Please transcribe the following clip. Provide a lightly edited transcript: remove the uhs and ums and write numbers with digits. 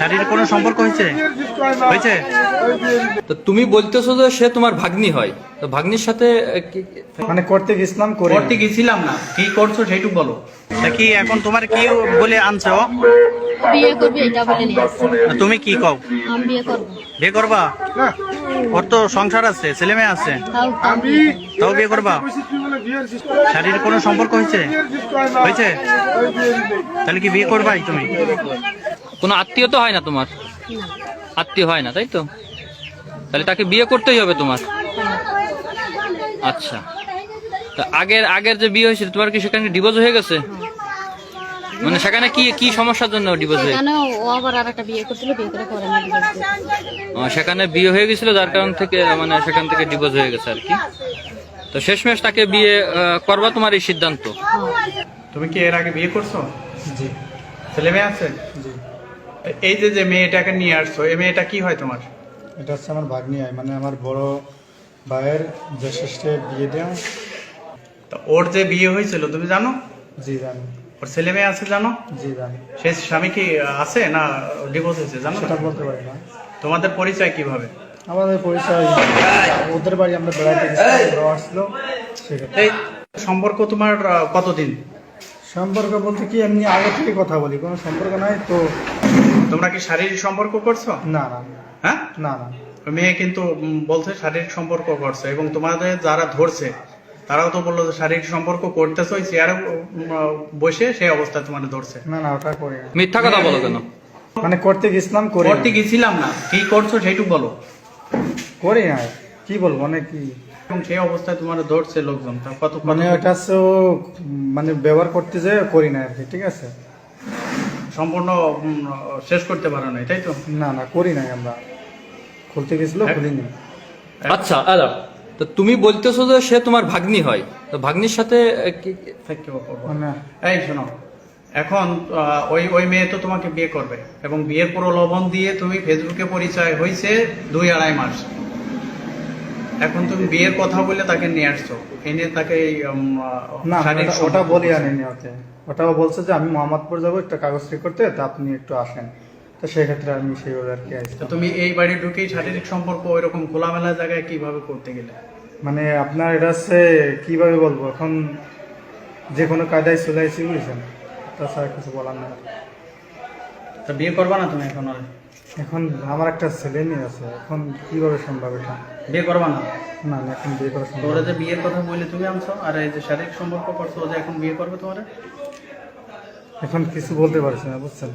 শারীরিক কোনো সম্পর্ক হয়েছে হয়েছে? তো তুমি বলতেছো যে সে তোমার ভাগ্নি হয়, তো ভাগ্নির সাথে মানে করতে গেছিলাম, করতে গেছিলাম না, কি করছো সেইটুকু বলো। তা কি এখন তোমার কি বলে আনছো? বিয়ে করবি এটা বলে নিয়ে আসছে। তুমি কি কও? আমি বিয়ে করবো। বিয়ে করবা? ওর তো সংসার আছে, ছেলে মেয়ে আছে, তাও বিয়ে করবা? শারীরিক কোনো সম্পর্ক হয়েছে হয়েছে? তাহলে কি বিয়ে করবাই তুমি? কোনো আত্মীয় তো হয় না তোমার, আত্মীয় হয় না তাই তো, তাহলে তাকে বিয়ে করতেই হবে তোমার। আচ্ছা, তা আগের আগের যে বিয়ে হয়েছিল তোমার কি সেখানে ডিভোর্স হয়ে গেছে? মানে সেখানে কি কি সমস্যার জন্য ডিভোর্স হয়েছে? সেখানে ও আবার আর একটা বিয়ে করছিল, বিয়ে করে করে না divorce দিয়েছে। সেখানে বিয়ে হয়ে গেছিল, যার কারণ থেকে মানে সেখান থেকে ডিভোর্স হয়ে গেছে আর কি। তো শেষমেশ তাকে বিয়ে করবা তোমার এই সিদ্ধান্ত। তুমি কি এর আগে বিয়ে করছো? জি ছেলে মেয়ে আছে? জি। এই যে যে মেয়েটাকে নিয়ে আসছো, এই মেয়েটা কি হয় তোমার? এটা হচ্ছে আমার ভাগ্নি হয়, মানে আমার বড় ভাইয়ের যে শেষে বিয়ে দেওয়া। তা ওর যে বিয়ে হয়েছিল তুমি জানো? জি জানি। ওর ছেলে মেয়ে আছে জানো? জি জানি। সে স্বামী কি আছে না ডিভোর্স হয়েছে জানো? সেটা বলতে পারি না। তোমাদের পরিচয় কিভাবে? আমাদের পরিচয় ওদের বাড়ি আমরা বেড়াতে গেছিলাম, ওরা আসলো সেক্ষেত্রে। এই সম্পর্ক তোমার কতদিন? সম্পর্ক বলতে কি এমনি আগে থেকে কথা বলি, কোনো সম্পর্ক নাই তো। তোমরা কি শারীরিক সম্পর্ক করছো? না না হ্যাঁ, না না। ওই মেয়ে কিন্তু বলছে শারীরিক সম্পর্ক করছে, এবং তোমাদের যারা ধরছে তারাও তো বললো যে শারীরিক সম্পর্ক করতেছো, ওই চেয়ারে বসে সেই অবস্থায় তোমার ধরছে। না না ওটা করি না। মিথ্যা কথা বলো কেন? মানে করতে গেছিলাম, করি করতে গেছিলাম না, কি করছো সেইটুকু বলো। করি না। কি বলবো মানে কি, এবং সেই অবস্থায় তোমার ধরছে লোকজন, তা কত মানে ওটা হচ্ছে ও মানে ব্যবহার করতে যে করি না আর কি, ঠিক আছে। সম্পূর্ণ শেষ করতে পারো না, তাই তো? না না করি নাই, আমরা খুলতে গেছিল খুলিনি। আচ্ছা আচ্ছা, তো তুমি বলতেছো যে সে তোমার ভাগ্নি হয়, তো ভাগ্নির সাথে মানে এই শোনো, এখন ওই ওই মেয়ে তো তোমাকে বিয়ে করবে, এবং বিয়ের প্রলোভন দিয়ে তুমি ফেসবুকে পরিচয় হয়েছে 2-2.5 মাস। এখন তুমি বিয়ের কথা বলে তাকে নিয়ে আসছো, এনে তাকে না শারীরিক ওটা সম্পর্ক বলি করছো। আনিনি ওকে। ওটাও বলছে যে আমি মোহাম্মদপুর যাবো একটা কাগজ ঠিক করতে, তা আপনি একটু আসেন। তো সেক্ষেত্রে আমি সেইভাবে আর কি তো আসতাম। তুমি এই বাড়ি ঢুকেই শারীরিক সম্পর্ক ওইরকম খোলামেলা জায়গায় কিভাবে করতে গেলে? মানে আপনার এটা হচ্ছে কিভাবে বলবো, এখন যে কোনো কায়দায় চলে আসছি বুঝছেন, তাছাড়া কিছু বলার না। তা বিয়ে করবা না তুমি এখন? আর এখন আমার একটা ছেলে মেয়ে আছে, এখন কিভাবে সম্ভব এটা? বিয়ে করবা না? না না এখন বিয়ে করা তো সম্ভব ওরা না। যে বিয়ের কথা বলে তুমি আনছো, আর এই যে শারীরিক সম্পর্ক করছো, ও যে এখন বিয়ে করবে তোমার? এখন কিছু বলতে পারছি না বুঝছেন।